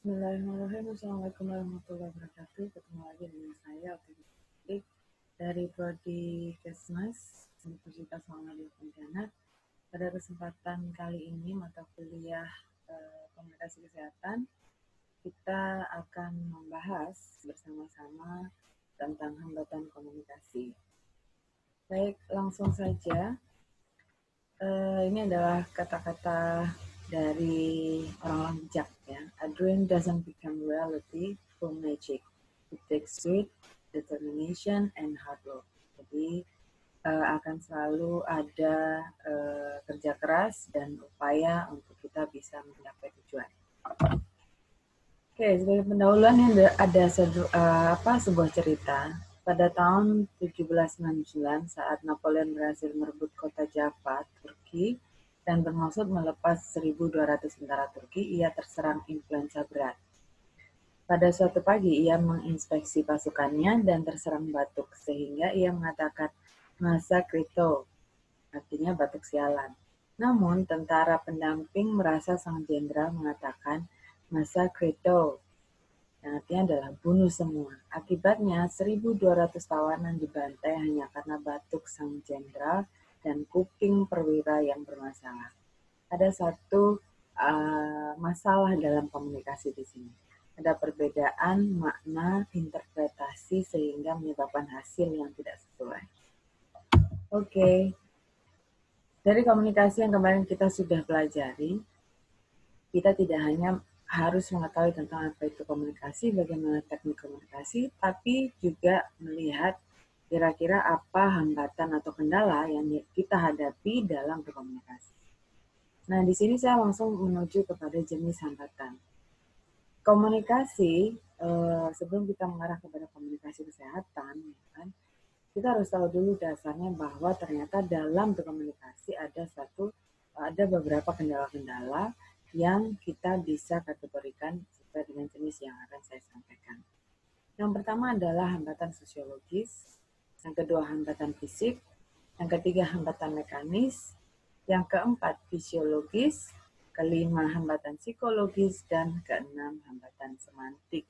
Bismillahirrahmanirrahim. Assalamualaikum warahmatullahi wabarakatuh. Ketemu lagi dengan saya Otik dari Prodi Kesmas Universitas Muhammadiyah Pontianak. Pada kesempatan kali ini mata kuliah komunikasi kesehatan, kita akan membahas bersama-sama tentang hambatan komunikasi. Baik, langsung saja. Ini adalah kata-kata dari orang-orang bijak ya. A dream doesn't become reality through magic. It takes sweat, determination, and hard work. Jadi akan selalu ada kerja keras dan upaya untuk kita bisa mencapai tujuan. Oke, sebagai pendahuluan ada sebuah cerita. Pada tahun 1799 saat Napoleon berhasil merebut kota Java, Turki, dan bermaksud melepas 1.200 tentara Turki, ia terserang influenza berat. Pada suatu pagi, ia menginspeksi pasukannya dan terserang batuk, sehingga ia mengatakan, "Masa Krito," artinya batuk sialan. Namun, tentara pendamping merasa sang jenderal mengatakan, "Masa Krito," yang artinya adalah bunuh semua. Akibatnya, 1.200 tawanan dibantai hanya karena batuk sang jenderal dan kuping perwira yang bermasalah. Ada satu masalah dalam komunikasi di sini. Ada perbedaan makna interpretasi sehingga menyebabkan hasil yang tidak sesuai. Oke. Dari komunikasi yang kemarin kita sudah pelajari, kita tidak hanya harus mengetahui tentang apa itu komunikasi, bagaimana teknik komunikasi, tapi juga melihat kira-kira apa hambatan atau kendala yang kita hadapi dalam berkomunikasi. Nah, di sini saya langsung menuju kepada jenis hambatan. Komunikasi, sebelum kita mengarah kepada komunikasi kesehatan, kan, kita harus tahu dulu dasarnya bahwa ternyata dalam berkomunikasi ada beberapa kendala-kendala yang kita bisa kategorikan sesuai dengan jenis yang akan saya sampaikan. Yang pertama adalah hambatan sosiologis, yang kedua hambatan fisik, yang ketiga hambatan mekanis, yang keempat fisiologis, kelima hambatan psikologis, dan keenam hambatan semantik.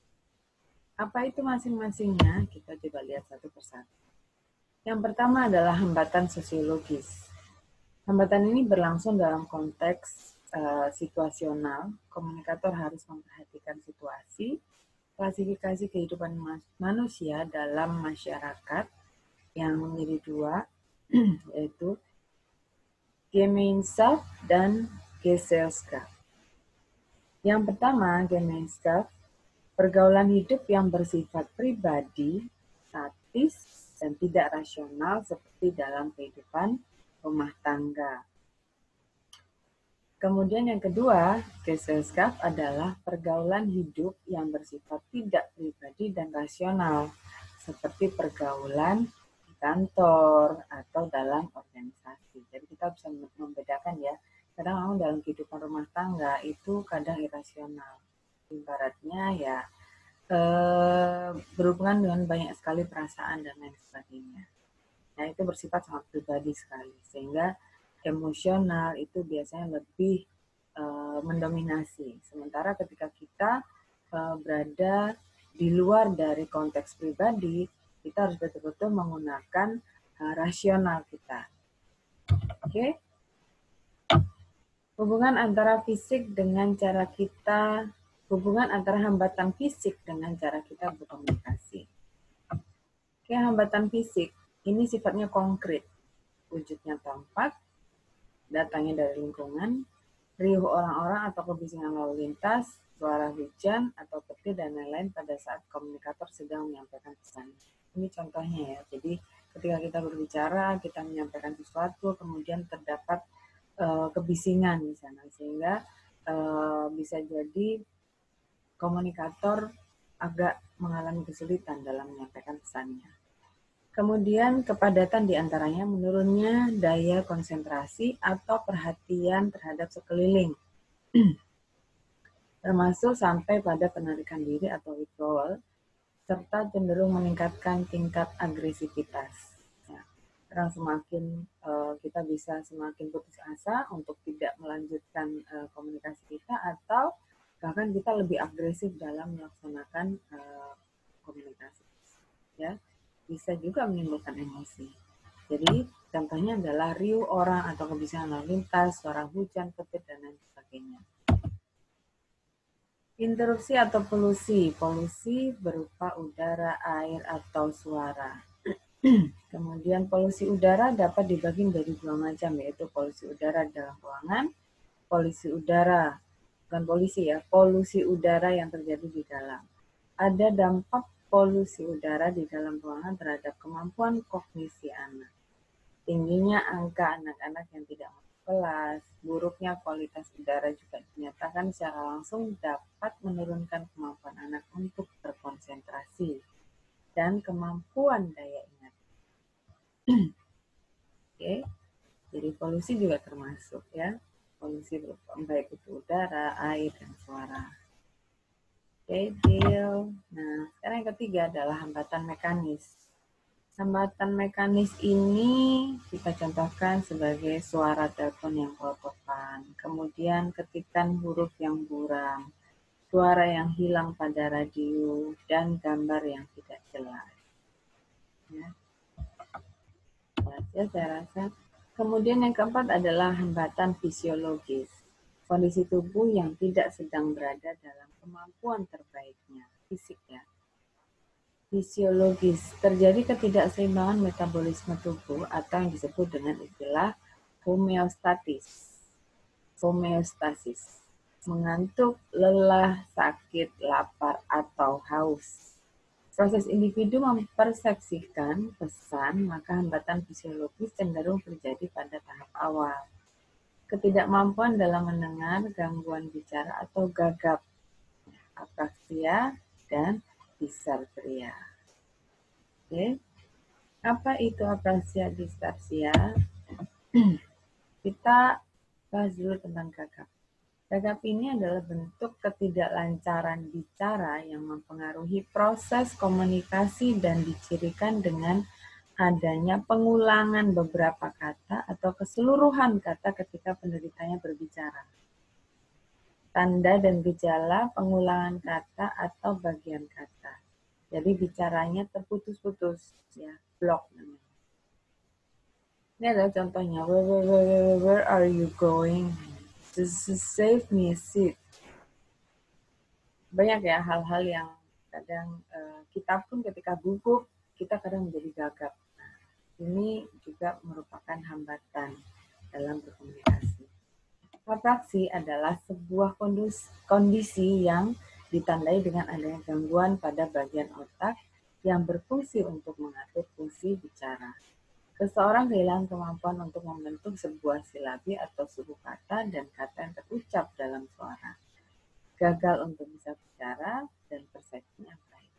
Apa itu masing-masingnya? Kita coba lihat satu persatu. Yang pertama adalah hambatan sosiologis. Hambatan ini berlangsung dalam konteks situasional. Komunikator harus memperhatikan situasi, klasifikasi kehidupan manusia dalam masyarakat yang menjadi dua, yaitu Gemeinschaft dan Gesellschaft. Yang pertama, Gemeinschaft, pergaulan hidup yang bersifat pribadi, statis, dan tidak rasional seperti dalam kehidupan rumah tangga. Kemudian yang kedua, Gesellschaft adalah pergaulan hidup yang bersifat tidak pribadi dan rasional, seperti pergaulan di kantor atau dalam organisasi. Jadi kita bisa membedakan ya, kadang dalam kehidupan rumah tangga itu kadang irasional. Ibaratnya ya berhubungan dengan banyak sekali perasaan dan lain sebagainya. Nah, itu bersifat sangat pribadi sekali, sehingga emosional itu biasanya lebih mendominasi. Sementara ketika kita berada di luar dari konteks pribadi, kita harus betul-betul menggunakan rasional kita. Oke? Hubungan antara hambatan fisik dengan cara kita berkomunikasi. Oke, hambatan fisik ini sifatnya konkret, wujudnya tampak, datangnya dari lingkungan, riuh orang-orang atau kebisingan lalu lintas, suara hujan atau petir dan lain-lain pada saat komunikator sedang menyampaikan pesan. Ini contohnya ya. Jadi ketika kita berbicara, kita menyampaikan sesuatu, kemudian terdapat kebisingan di sana, sehingga bisa jadi komunikator agak mengalami kesulitan dalam menyampaikan pesannya. Kemudian kepadatan diantaranya menurunnya daya konsentrasi atau perhatian terhadap sekeliling, termasuk sampai pada penarikan diri atau withdrawal, serta cenderung meningkatkan tingkat agresivitas. Karena semakin kita bisa semakin putus asa untuk tidak melanjutkan komunikasi kita, atau bahkan kita lebih agresif dalam melaksanakan komunikasi. Ya, bisa juga menimbulkan emosi. Jadi contohnya adalah riuh orang atau kebiasaan lalu lintas, suara hujan, petir, dan lain sebagainya. Interupsi atau polusi. Polusi berupa udara, air, atau suara. Kemudian polusi udara dapat dibagi menjadi dua macam, yaitu polusi udara dalam ruangan, polusi udara, bukan polusi udara yang terjadi di dalam. Ada dampak polusi udara di dalam ruangan terhadap kemampuan kognisi anak. Tingginya angka anak-anak yang tidak masuk kelas, buruknya kualitas udara juga dinyatakan secara langsung dapat menurunkan kemampuan anak untuk berkonsentrasi dan kemampuan daya ingat. Oke, jadi polusi juga termasuk ya. Polusi baik itu udara, air, dan suara. Oke, deal. Nah, sekarang yang ketiga adalah hambatan mekanis. Hambatan mekanis ini kita contohkan sebagai suara telepon yang kelotokan, kemudian ketikan huruf yang buram, suara yang hilang pada radio, dan gambar yang tidak jelas. Ya. Ya, saya rasa. Kemudian yang keempat adalah hambatan fisiologis. Kondisi tubuh yang tidak sedang berada dalam kemampuan terbaiknya, fisik ya. Fisiologis, terjadi ketidakseimbangan metabolisme tubuh atau yang disebut dengan istilah homeostasis, mengantuk, lelah, sakit, lapar, atau haus. Proses individu mempersepsikan pesan, maka hambatan fisiologis cenderung terjadi pada tahap awal. Ketidakmampuan dalam mendengar, gangguan bicara atau gagap, apraksia, dan disartria. Oke. Apa itu apraksia disartria? Kita bahas dulu tentang gagap. Gagap ini adalah bentuk ketidaklancaran bicara yang mempengaruhi proses komunikasi dan dicirikan dengan adanya pengulangan beberapa kata atau keseluruhan kata ketika penderitanya berbicara. Tanda dan gejala pengulangan kata atau bagian kata. Jadi bicaranya terputus-putus, ya, blok namanya. Ini adalah contohnya. Where are you going? Just save me a seat. Banyak ya hal-hal yang kadang kita pun ketika gugup, kita kadang menjadi gagap. Nah, ini juga merupakan hambatan dalam berkomunikasi. Apraksi adalah sebuah kondisi yang ditandai dengan adanya gangguan pada bagian otak yang berfungsi untuk mengatur fungsi bicara. Seseorang kehilangan kemampuan untuk membentuk sebuah silabi atau suku kata dan kata yang terucap dalam suara. Gagal untuk bisa bicara dan persepsinya baik.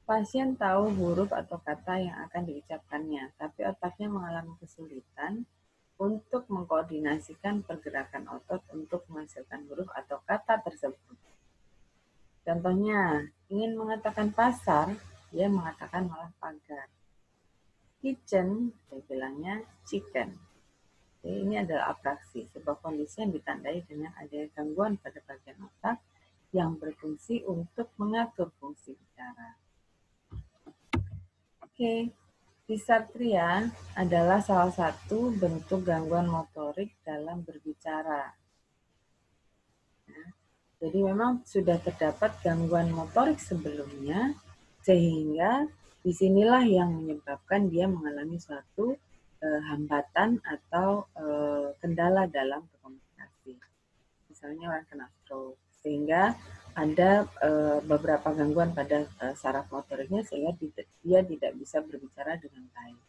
Pasien tahu huruf atau kata yang akan diucapkannya, tapi otaknya mengalami kesulitan untuk mengkoordinasikan pergerakan otot untuk menghasilkan huruf atau kata tersebut. Contohnya, ingin mengatakan pasar, dia mengatakan malah pagar. Kitchen, dia bilangnya chicken. Jadi ini adalah apraksi, sebuah kondisi yang ditandai dengan adanya gangguan pada bagian otak yang berfungsi untuk mengatur fungsi bicara. Oke, disartria adalah salah satu bentuk gangguan motorik dalam berbicara. Jadi memang sudah terdapat gangguan motorik sebelumnya, sehingga disinilah yang menyebabkan dia mengalami suatu hambatan atau kendala dalam berkomunikasi. Misalnya orang kena stroke, sehingga ada beberapa gangguan pada saraf motoriknya sehingga dia tidak bisa berbicara dengan baik.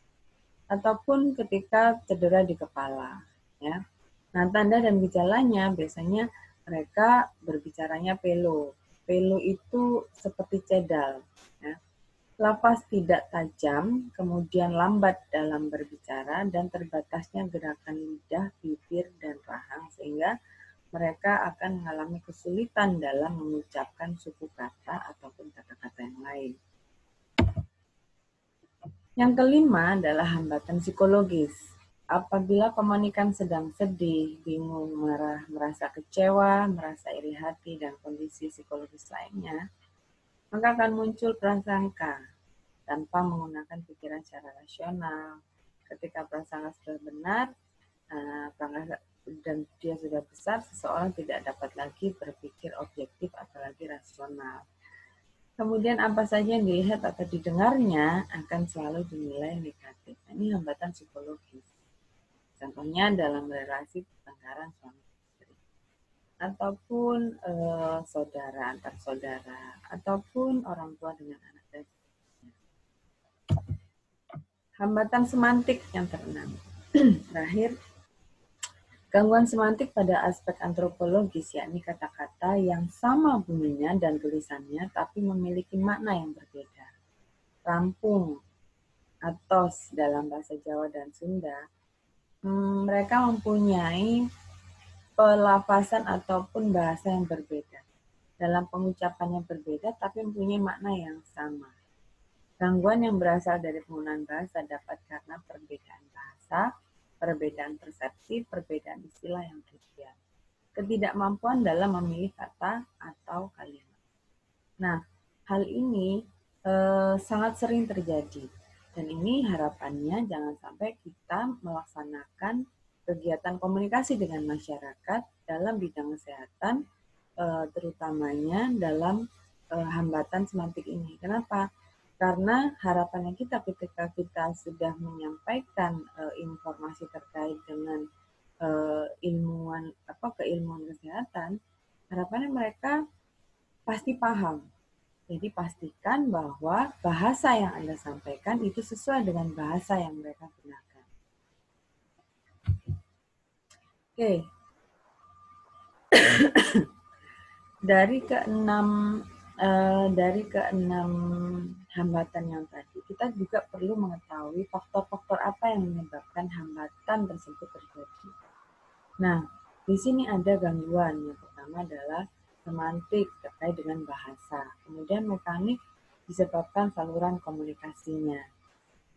Ataupun ketika cedera di kepala, ya. Nah, tanda dan gejalanya biasanya mereka berbicaranya pelo. Pelo itu seperti cedal. Ya. Lafaz tidak tajam, kemudian lambat dalam berbicara, dan terbatasnya gerakan lidah, bibir, dan rahang, sehingga mereka akan mengalami kesulitan dalam mengucapkan suku kata ataupun kata-kata yang lain. Yang kelima adalah hambatan psikologis. apabila komunikan sedang sedih, bingung, marah, merasa kecewa, merasa iri hati, dan kondisi psikologis lainnya, maka akan muncul prasangka tanpa menggunakan pikiran secara rasional. Ketika prasangka sudah benar, dan dia sudah besar, seseorang tidak dapat lagi berpikir objektif apalagi rasional. Kemudian apa saja yang dilihat atau didengarnya akan selalu dinilai negatif. Ini hambatan psikologis. Contohnya dalam relasi pertengkaran suami istri, ataupun saudara antar saudara, ataupun orang tua dengan anak dan sebagainya. Hambatan semantik yang keenam. Terakhir, gangguan semantik pada aspek antropologis, yakni kata-kata yang sama bunyinya dan tulisannya, tapi memiliki makna yang berbeda. Rampung, atos dalam bahasa Jawa dan Sunda, mereka mempunyai pelafasan ataupun bahasa yang berbeda. Dalam pengucapannya berbeda, tapi mempunyai makna yang sama. Gangguan yang berasal dari penggunaan bahasa dapat karena perbedaan bahasa, perbedaan persepsi, perbedaan istilah yang trivial. Ketidakmampuan dalam memilih kata atau kalimat. Nah, hal ini sangat sering terjadi. Dan ini harapannya jangan sampai kita melaksanakan kegiatan komunikasi dengan masyarakat dalam bidang kesehatan, terutamanya dalam hambatan semantik ini. Kenapa? Karena harapannya kita ketika kita sudah menyampaikan informasi terkait dengan keilmuan kesehatan, harapannya mereka pasti paham. Jadi pastikan bahwa bahasa yang Anda sampaikan itu sesuai dengan bahasa yang mereka gunakan. Oke. Dari keenam hambatan yang tadi, kita juga perlu mengetahui faktor-faktor apa yang menyebabkan hambatan tersebut terjadi. Nah, di sini ada gangguan. Yang pertama adalah semantik terkait dengan bahasa. Kemudian mekanik disebabkan saluran komunikasinya.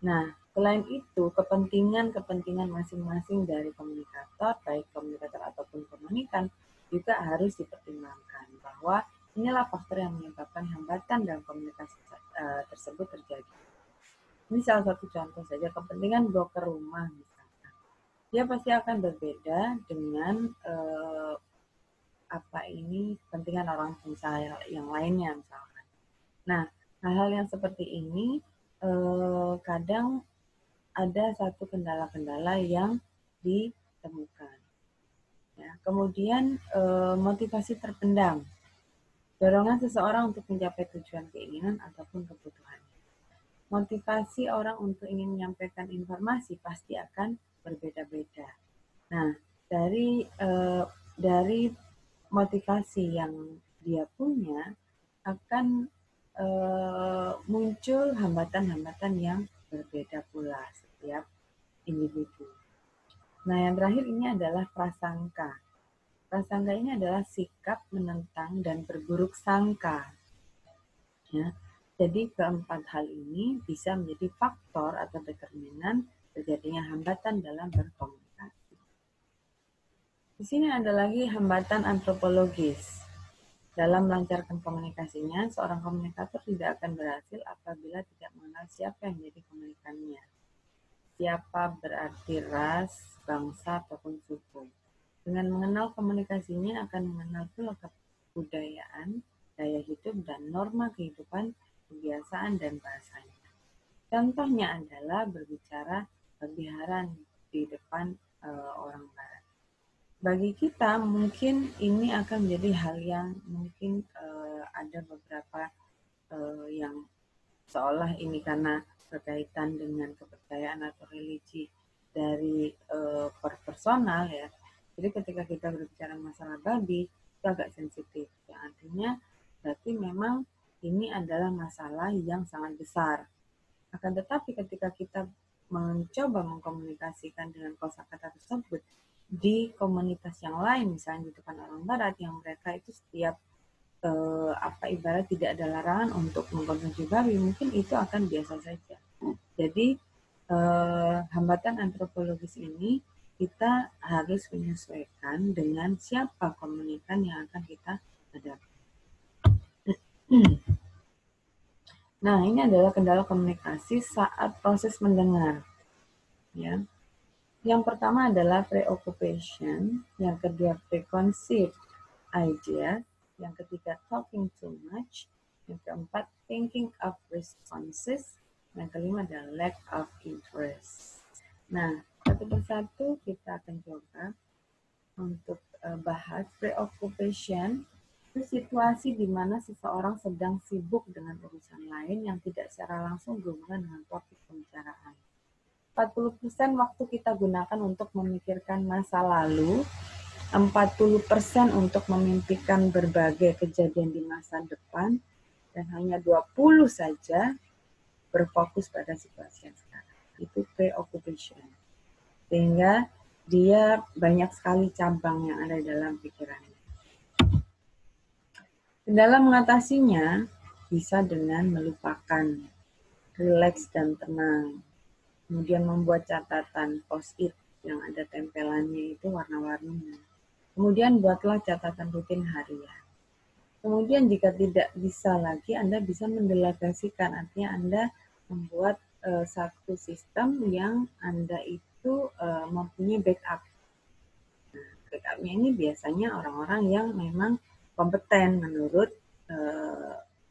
Nah, selain itu, kepentingan masing-masing dari komunikator, baik komunikator ataupun komunikan, juga harus dipertimbangkan bahwa inilah faktor yang menyebabkan hambatan dalam komunikasi tersebut terjadi. Ini salah satu contoh saja, kepentingan broker rumah misalkan. Dia pasti akan berbeda dengan kepentingan orang misalnya yang lainnya misalkan. Nah, hal-hal yang seperti ini kadang ada satu kendala-kendala yang ditemukan. Ya, kemudian motivasi terpendam, dorongan seseorang untuk mencapai tujuan keinginan ataupun kebutuhannya. Motivasi orang untuk ingin menyampaikan informasi pasti akan berbeda-beda. Nah, dari motivasi yang dia punya akan muncul hambatan-hambatan yang berbeda pula setiap individu. Nah, yang terakhir ini adalah prasangka. Prasangka ini adalah sikap menentang dan berburuk sangka. Ya, jadi keempat hal ini bisa menjadi faktor atau determinan terjadinya hambatan dalam berkomunikasi. Di sini ada lagi hambatan antropologis. Dalam melancarkan komunikasinya, seorang komunikator tidak akan berhasil apabila tidak mengenal siapa yang menjadi komunikannya. Siapa berarti ras, bangsa, ataupun suku. Dengan mengenal komunikasinya akan mengenal pula kebudayaan, gaya hidup, dan norma kehidupan, kebiasaan, dan bahasanya. Contohnya adalah berbicara berbiharan di depan orang barat. Bagi kita mungkin ini akan menjadi hal yang mungkin ada beberapa yang seolah ini karena berkaitan dengan kepercayaan atau religi dari personal ya. Jadi ketika kita berbicara masalah babi itu agak sensitif. Yang artinya berarti memang ini adalah masalah yang sangat besar. Akan tetapi ketika kita mencoba mengkomunikasikan dengan kosakata tersebut di komunitas yang lain, misalnya di depan orang barat yang mereka itu setiap ibarat tidak ada larangan untuk mengkonsumsi babi, mungkin itu akan biasa saja. Jadi hambatan antropologis ini kita harus menyesuaikan dengan siapa komunikan yang akan kita hadapi. Nah, ini adalah kendala komunikasi saat proses mendengar. Ya. Yang pertama adalah preoccupation, yang kedua preconceived idea, yang ketiga talking too much, yang keempat thinking of responses, yang kelima adalah lack of interest. Nah, satu persatu kita akan coba untuk bahas preoccupation. Itu situasi di mana seseorang sedang sibuk dengan urusan lain yang tidak secara langsung berhubungan dengan topik pembicaraan. 40% waktu kita gunakan untuk memikirkan masa lalu, 40% untuk memimpikan berbagai kejadian di masa depan, dan hanya 20 saja berfokus pada situasi yang sekarang. Itu preoccupation. Sehingga dia banyak sekali cabang yang ada dalam pikirannya. Dalam mengatasinya, bisa dengan melupakan, rileks dan tenang. Kemudian membuat catatan post-it yang ada tempelannya itu warna-warninya. Kemudian buatlah catatan rutin harian. Kemudian jika tidak bisa lagi, Anda bisa mendelegasikan, artinya Anda membuat satu sistem yang Anda itu mempunyai backup. Nah, backupnya ini biasanya orang-orang yang memang kompeten menurut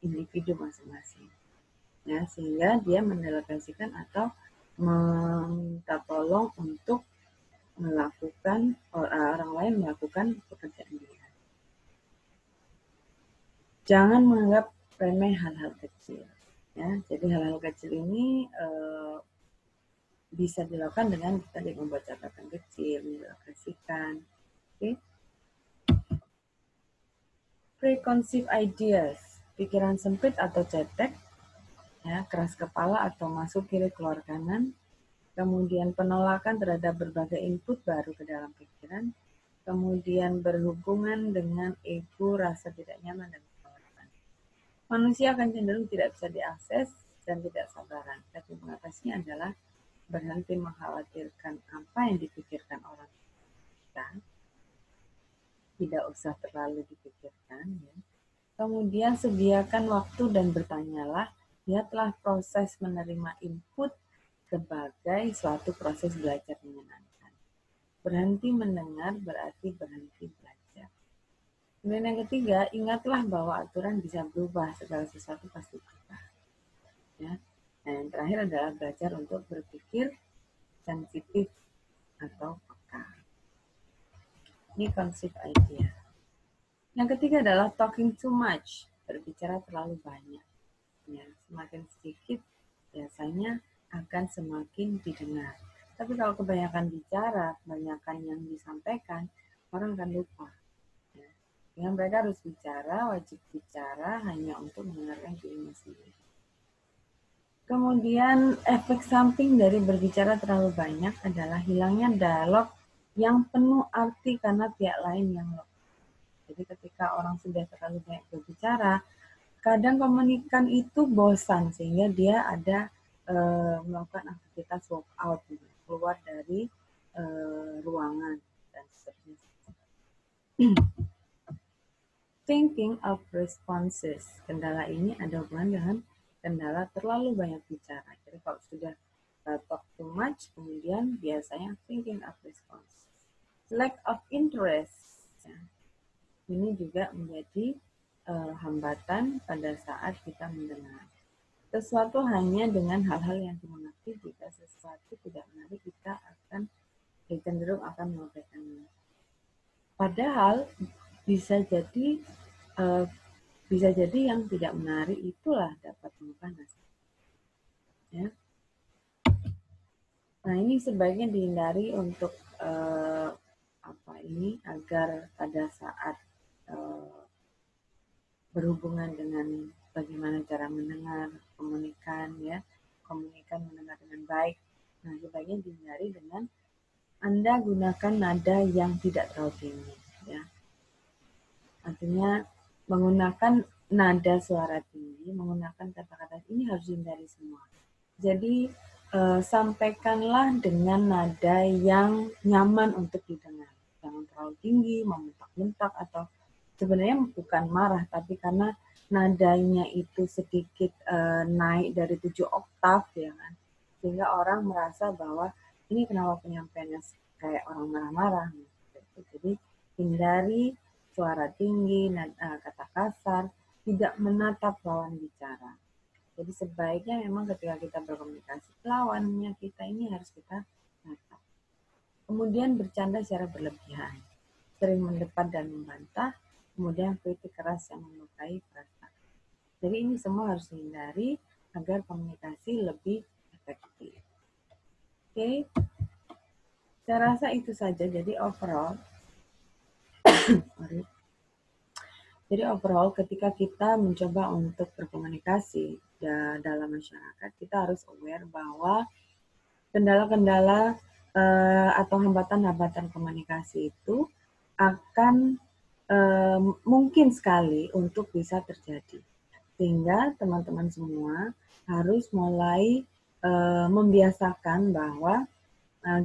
individu masing-masing. Ya, sehingga dia mendelegasikan atau meminta tolong untuk melakukan orang lain melakukan pekerjaan dia. Jangan menganggap remeh hal-hal kecil. Ya, jadi hal-hal kecil ini bisa dilakukan dengan kita membuat catatan kecil, mendelegasikan. Okay. Preconceived ideas, pikiran sempit atau cetek, ya, keras kepala atau masuk kiri keluar kanan. Kemudian penolakan terhadap berbagai input baru ke dalam pikiran, kemudian berhubungan dengan ego, rasa tidak nyaman, dan penolakan. Manusia akan cenderung tidak bisa diakses dan tidak sabaran. Tapi mengatasinya adalah berhenti mengkhawatirkan apa yang dipikirkan orang kita, tidak usah terlalu dipikirkan. Ya. Kemudian sediakan waktu dan bertanyalah, lihatlah proses menerima input sebagai suatu proses belajar menyenangkan. Berhenti mendengar berarti berhenti belajar. Kemudian yang ketiga, ingatlah bahwa aturan bisa berubah, segala sesuatu pasti berubah. Ya. Dan yang terakhir adalah belajar untuk berpikir sensitif atau peka. Ini konsep idea. Yang ketiga adalah talking too much, berbicara terlalu banyak. Ya, semakin sedikit biasanya akan semakin didengar. Tapi kalau kebanyakan bicara, kebanyakan yang disampaikan, orang akan lupa. Ya. Dengan mereka harus bicara, wajib bicara hanya untuk mendengarkan dirinya sendiri. Kemudian efek samping dari berbicara terlalu banyak adalah hilangnya dialog yang penuh arti karena pihak lain yang lemah. Jadi ketika orang sudah terlalu banyak berbicara, kadang komunikan itu bosan sehingga dia ada melakukan aktivitas walk out, keluar dari ruangan dan seterusnya. Thinking of responses. Kendala ini ada hubungan dengan kendala terlalu banyak bicara. Jadi kalau sudah talk too much, kemudian biasanya thinking of responses. Lack of interest. Ya. Ini juga menjadi hambatan pada saat kita mendengar. Sesuatu hanya dengan hal-hal yang dimengerti, jika sesuatu tidak menarik, kita akan cenderung akan mengabaikannya. Padahal bisa jadi yang tidak menarik itulah dapat mengubah nasib. Ya. Nah, ini sebaiknya dihindari untuk agar pada saat berhubungan dengan bagaimana cara mendengar, komunikan mendengar dengan baik. Nah, sebaiknya dihindari dengan Anda gunakan nada yang tidak terlalu tinggi, ya. Artinya menggunakan nada suara tinggi, menggunakan kata-kata ini harus dihindari semua. Jadi sampaikanlah dengan nada yang nyaman untuk didengar. Jangan terlalu tinggi, membentak-bentak, atau sebenarnya bukan marah, tapi karena nadanya itu sedikit naik dari 7 oktav, ya kan? Sehingga orang merasa bahwa ini kenapa penyampaiannya kayak orang marah-marah. Jadi hindari suara tinggi, kata kasar, tidak menatap lawan bicara. Jadi sebaiknya memang ketika kita berkomunikasi, lawannya kita ini harus kita natap. Kemudian bercanda secara berlebihan, sering mendebat dan membantah, kemudian kritik keras yang melukai perasaan. Jadi ini semua harus dihindari agar komunikasi lebih efektif. Oke, saya rasa itu saja. Jadi overall, ketika kita mencoba untuk berkomunikasi dalam masyarakat, kita harus aware bahwa kendala-kendala atau hambatan-hambatan komunikasi itu akan mungkin sekali untuk bisa terjadi. Sehingga teman-teman semua harus mulai membiasakan bahwa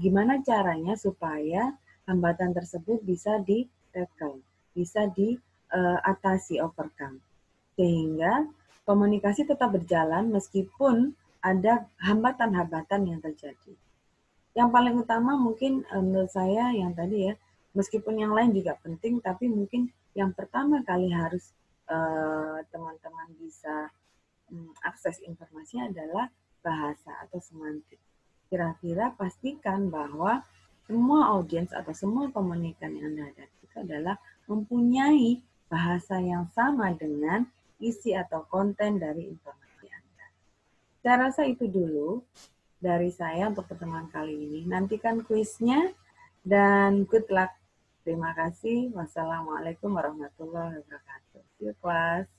gimana caranya supaya hambatan tersebut bisa di-tackle, bisa diatasi, overcome. Sehingga komunikasi tetap berjalan meskipun ada hambatan-hambatan yang terjadi. Yang paling utama mungkin menurut saya yang tadi ya, meskipun yang lain juga penting, tapi mungkin yang pertama kali harus teman-teman bisa akses informasinya adalah bahasa atau semantik. Kira-kira pastikan bahwa semua audiens atau semua komunikan yang Anda hadapi itu adalah mempunyai bahasa yang sama dengan isi atau konten dari informasi Anda. Saya rasa itu dulu dari saya untuk pertemuan kali ini. Nantikan kuisnya dan good luck. Terima kasih. Wassalamualaikum warahmatullahi wabarakatuh. See you class.